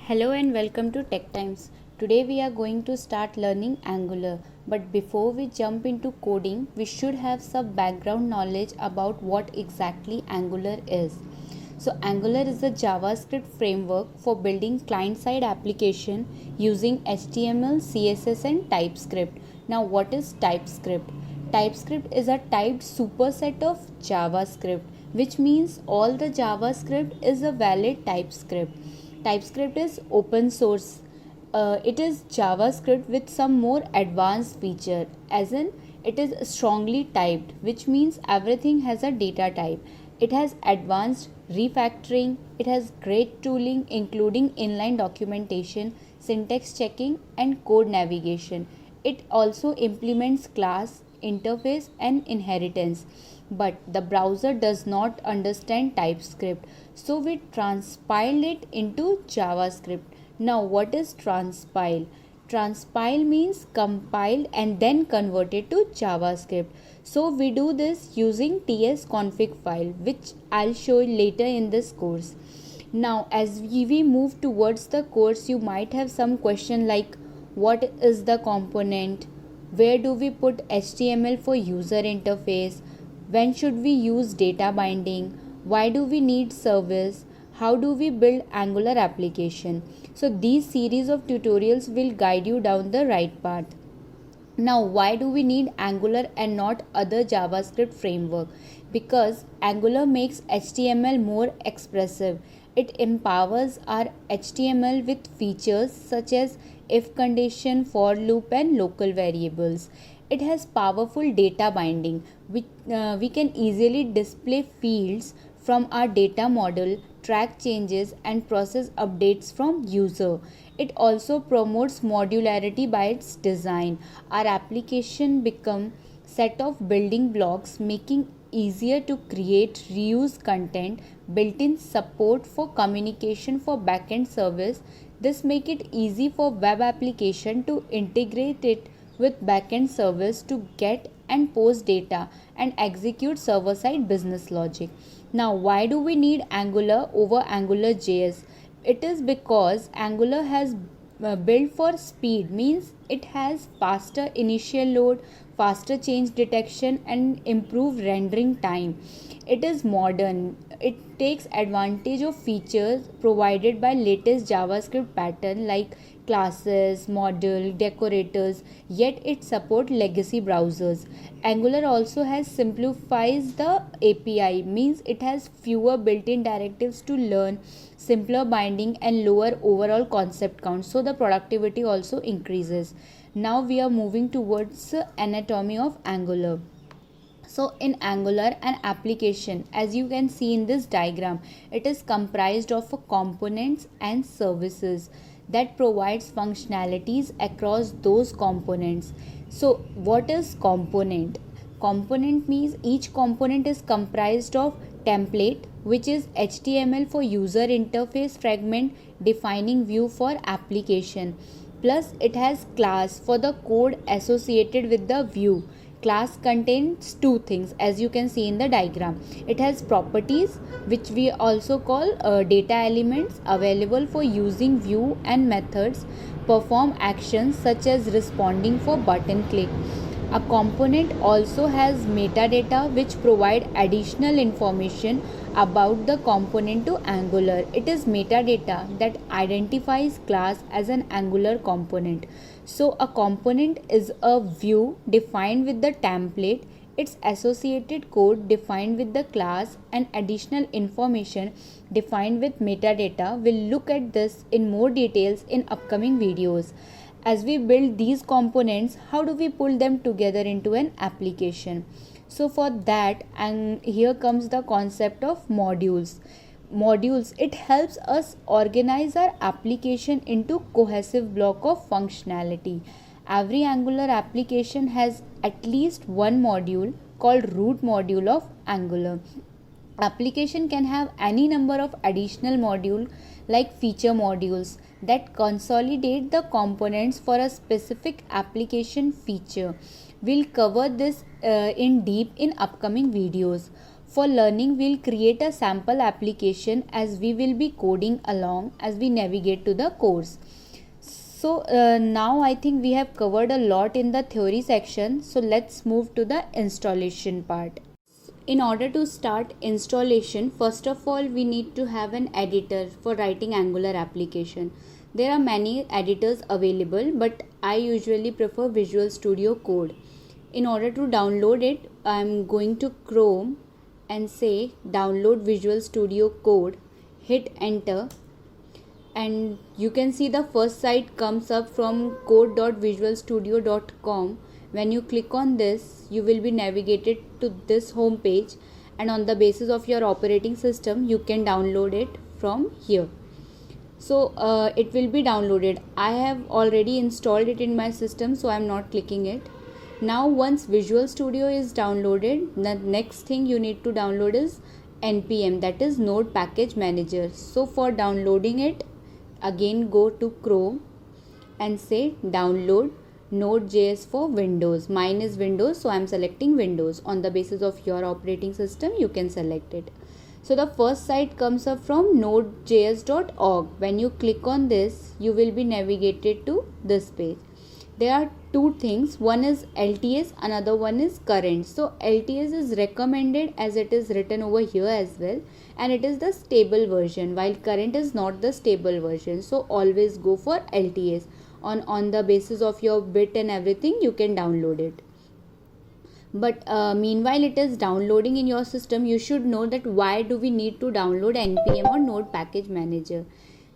Hello and welcome to Tech Times. Today we are going to start learning Angular. But before we jump into coding, we should have some background knowledge about what exactly Angular is. So Angular is a JavaScript framework for building client-side application using HTML, CSS and TypeScript. Now what is TypeScript? TypeScript is a typed superset of JavaScript, which means all the JavaScript is a valid TypeScript. TypeScript is open source. It is JavaScript with some more advanced feature, as in it is strongly typed, which means everything has a data type. It has advanced refactoring. It has great tooling including inline documentation, syntax checking and code navigation. It also implements class, interface and inheritance, but the browser does not understand TypeScript, so we transpile it into JavaScript. Now what is transpile? Transpile means compile and then converted to JavaScript. So we do this using tsconfig file, which I'll show you later in this course. Now as we move towards the course, you might have some question like what is the component, where do we put HTML for user interface, when should we use data binding, why do we need service, how do we build Angular application. So these series of tutorials will guide you down the right path. Now why do we need Angular and not other JavaScript framework? Because Angular makes HTML more expressive. It empowers our HTML with features such as if condition, for loop and local variables. It has powerful data binding, which we can easily display fields from our data model, track changes and process updates from user. It also promotes modularity by its design. Our application become set of building blocks, making easier to create, reuse content, built-in support for communication for backend service. This make it easy for web application to integrate it with backend service to get and post data and execute server-side business logic. Now, why do we need Angular over AngularJS? It is because Angular has built for speed, means it has faster initial load, faster change detection and improved rendering time. It is modern. It takes advantage of features provided by latest JavaScript pattern like classes, model, decorators, yet it supports legacy browsers. Angular also has simplifies the API, means it has fewer built-in directives to learn, simpler binding and lower overall concept count, so the productivity also increases. Now we are moving towards anatomy of Angular. So in Angular, an application, as you can see in this diagram, it is comprised of components and services that provides functionalities across those components. So what is component? Component means each component is comprised of template, which is HTML for user interface fragment defining view for application, plus it has class for the code associated with the view. Class contains two things, as you can see in the diagram. It has properties, which we also call data elements, available for using view, and methods perform actions such as responding for button click. A component also has metadata, which provide additional information about the component to Angular. It is metadata that identifies class as an Angular component. So a component is a view defined with the template, its associated code defined with the class, and additional information defined with metadata. We'll look at this in more details in upcoming videos. As we build these components, how do we pull them together into an application? So for that, and here comes the concept of modules. Modules, it helps us organize our application into cohesive block of functionality. Every Angular application has at least one module called root module of Angular. Application can have any number of additional modules like feature modules that consolidate the components for a specific application feature. We'll cover this in deep in upcoming videos. For learning, we'll create a sample application as we will be coding along as we navigate to the course. So now I think we have covered a lot in the theory section. So let's move to the installation part. In order to start installation, first of all we need to have an editor for writing Angular application. There are many editors available, but I usually prefer Visual Studio Code. In order to download it, I am going to Chrome and say download Visual Studio Code, hit enter, and you can see the first site comes up from code.visualstudio.com. When you click on this, you will be navigated to this home page, and on the basis of your operating system you can download it from here. So it will be downloaded. I have already installed it in my system, so I am not clicking it. Now once Visual Studio is downloaded, the next thing you need to download is npm, that is Node Package Manager. So for downloading it, again go to Chrome and say download Node.js for Windows. Mine is Windows, so I am selecting Windows. On the basis of your operating system you can select it. So the first site comes up from nodejs.org. When you click on this, you will be navigated to this page. There are two things, one is LTS, another one is current. So LTS is recommended as it is written over here as well, and it is the stable version, while current is not the stable version. So always go for LTS. On the basis of your bit and everything you can download it. But meanwhile it is downloading in your system, you should know that why do we need to download npm or Node Package Manager.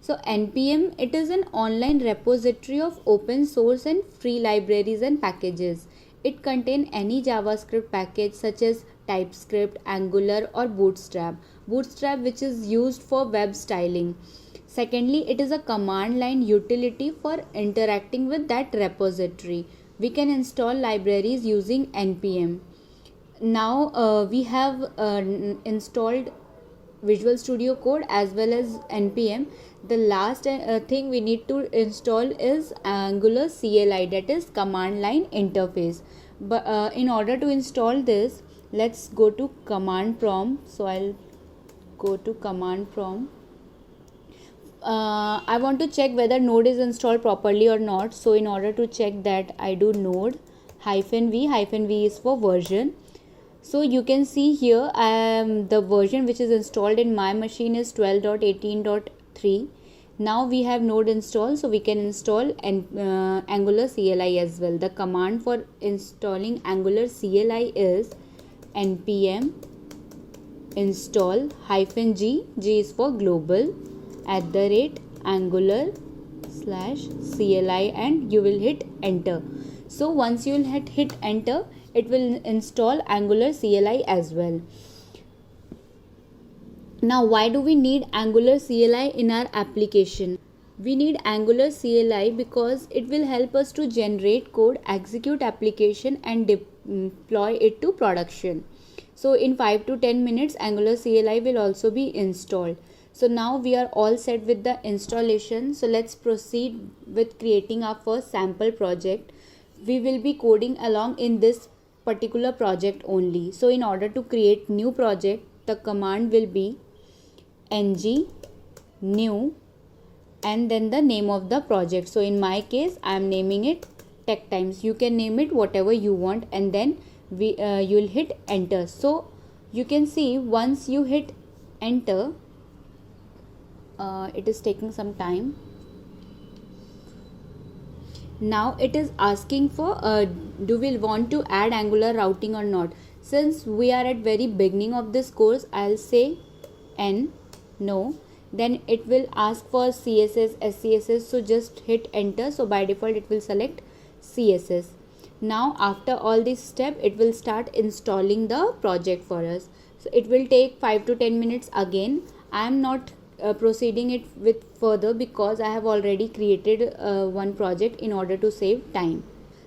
So npm, it is an online repository of open source and free libraries and packages. It contains any JavaScript package such as TypeScript, Angular or Bootstrap, which is used for web styling. Secondly, it is a command line utility for interacting with that repository. We can install libraries using npm. Now we have installed Visual Studio Code as well as npm. The last thing we need to install is Angular CLI, that is command line interface. But in order to install this, let's go to command prompt. So I'll go to command prompt. I want to check whether Node is installed properly or not. So in order to check that, I do node -v is for version. So you can see here the version which is installed in my machine is 12.18.3. Now we have Node installed, so we can install Angular CLI as well. The command for installing Angular CLI is npm install -g, G is for global, @angular/CLI, and you will hit enter. So once you will hit enter, it will install Angular CLI as well. Now why do we need Angular CLI in our application? We need Angular CLI because it will help us to generate code, execute application and deploy it to production. So in 5 to 10 minutes Angular CLI will also be installed. So now we are all set with the installation. So let's proceed with creating our first sample project. We will be coding along in this particular project only. So in order to create new project, the command will be ng new and then the name of the project. So in my case I am naming it Tech Times. You can name it whatever you want, and then you will hit enter. So you can see once you hit enter, it is taking some time. Now it is asking for do we want to add Angular routing or not. Since we are at very beginning of this course, I'll say no. Then it will ask for CSS, SCSS, so just hit enter. So by default it will select CSS. Now after all this step, it will start installing the project for us. So it will take 5 to 10 minutes again. I am not proceeding it with further because I have already created one project in order to save time.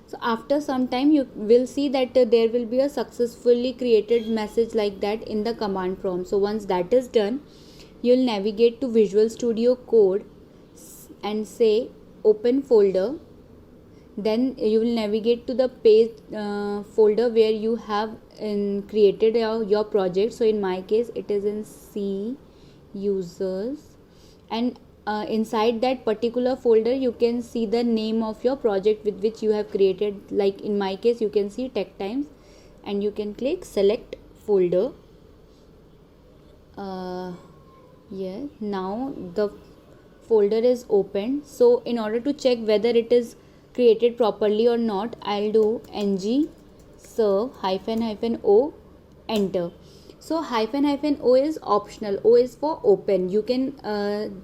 So after some time you will see that there will be a successfully created message like that in the command prompt. So once that is done, you will navigate to Visual Studio Code and say open folder, Then you will navigate to the page folder where you have created your project. So in my case it is in C users, and inside that particular folder you can see the name of your project with which you have created. Like in my case you can see Tech Times, and you can click select folder. Yeah, now the folder is opened. So in order to check whether it is created properly or not, I'll do ng serve -o enter. So -o is optional. O is for open. You can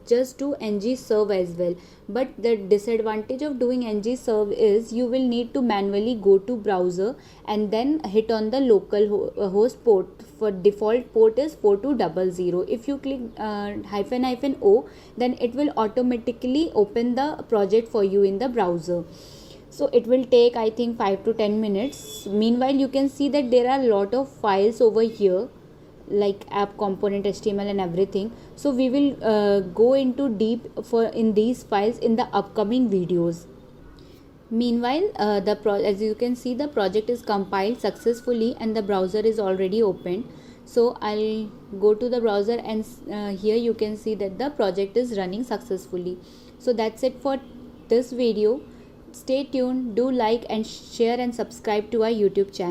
just do ng serve as well, but the disadvantage of doing ng serve is you will need to manually go to browser and then hit on the local host port. For default port is 4200. If you click -o, then it will automatically open the project for you in the browser. So it will take, I think, 5 to 10 minutes. Meanwhile you can see that there are a lot of files over here, like app component, HTML and everything. So we will go into deep in these files in the upcoming videos. Meanwhile as you can see, the project is compiled successfully and the browser is already opened. So I'll go to the browser, and here you can see that the project is running successfully. So that's it for this video. Stay tuned, do like and share and subscribe to our YouTube channel.